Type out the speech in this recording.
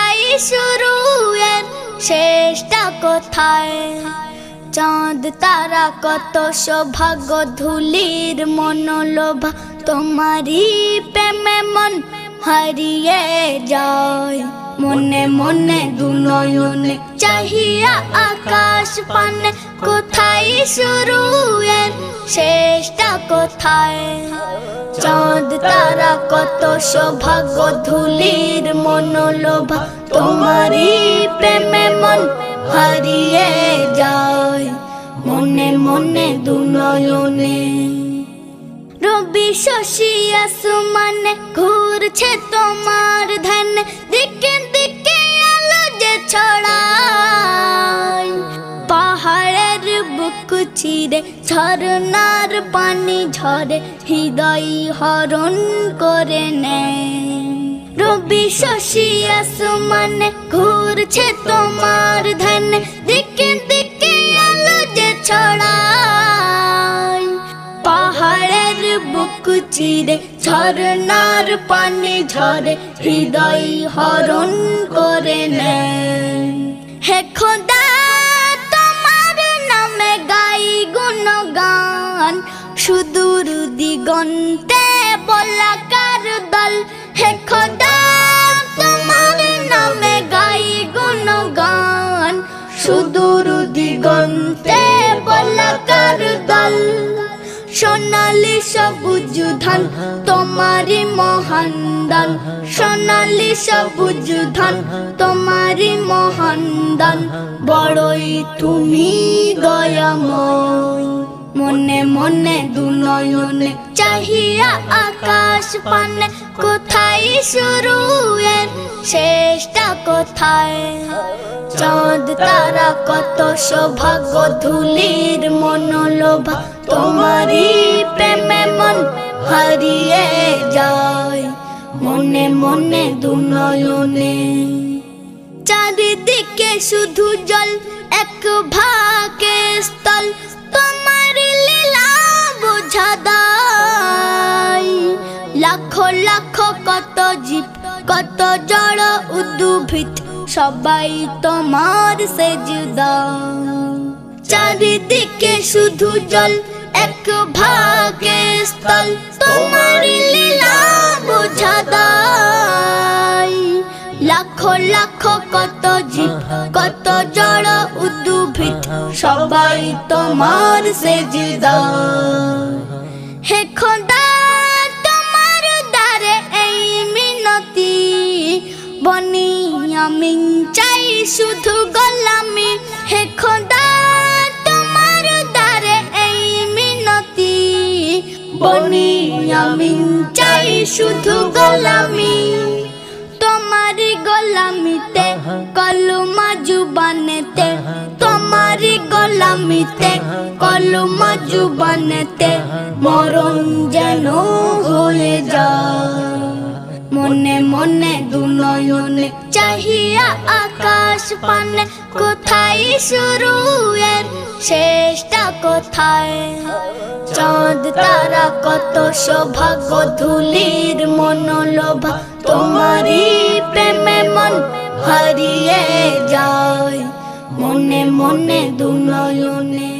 কোথায় শুরু এর শেষটা কোথায়? চাঁদ তারা কত সৌভাগ্য ধুলির মনোলোভা, তোমারই প্রেমে মন হারিয়ে যায়। মনে মনে দুনয়নে চাহিয়া আকাশ পানে, কোথায় শুরু এর শেষটা কোথায়? চাঁদ তারা কত সৌভাগ্য ধুলির মনোলোভা, তোমারই প্রেমে মন হারিয়ে যায়। মনে মনে দুনয়নে রবি শশী আসমানে ঘুরছে তোমার ধ্যান, দিকে দিকে আলো যে ছড়ায়। পাহাড়ের বুক চিরে ঝরনার পানি ঝরে, হৃদয় হরণ করে নেয়। রবি শশী আসমানে ঘুরছে তোমার ধ্যান, দিকে দিকে আলো যে ছড়ায়। পাহাড়ের বুক চিরে ঝরনার পানি ঝরে, হৃদয় হরণ করে নেয়। হে খোদা তোমার নামে গাই গুণগান, সুদূর দিগন্তে বলাকার দল। হে খোদা তোমার নামে গাই গুণগান, সুদূর দিগন্তে বলাকার দল। সোনালি সবুজ ধান তোমারি মহান দান, সোনালি সবুজ ধান তোমারি মহান দান। বড়ই তুমি দয়াময়। মনে মনে দুনয়নে চাহিয়া আকাশ পানে, কোথায় শুরু এর শেষটা কোথায়? চাঁদ তারা কত সৌভাগ্য ধুলির মনোলোভা, তোমারই প্রেমে মন হারিয়ে যায়। মনে মনে দুনয়নে চারিদিকে শুধু জল, এক ভাগে স্থল, তোমারই লীলা বোঝা দায়। লাখো লাখো কত জীব, কত জড় উদ্ভিদ, সবাই তোমার সেজদা। চারিদিকে শুধু জল, এক ভাগে স্থল, তোমারই লীলা বোঝা দায়। লাখো লাখো কত জীব, কত জড় উদ্ভিদ, সবাই তোমার সেজদা। হে খোদা তোমার দ্বারে এই মিনতি, বনিয়ামিন চাই শুধু গোলামি। হে খোদা তোমার দ্বারে এই মিনতি, বনিয়ামিন চাই শুধু গোলামি। তোমারি গোলামিতে কলমা জুবানেতে, তোমারি গোলামিতে কলমা জুবানেতে, মরণ যেন হয়ে যায়। মনে মনে দুনয়নে চাহিয়া আকাশ পানে, কোথায় শুরু এর শেষটা কোথায়? চাঁদ তারা কত সৌভাগ্য ধুলির মনোলোভা, তোমারই প্রেমে মন হারিয়ে যায়। মনে মনে দুনয়নে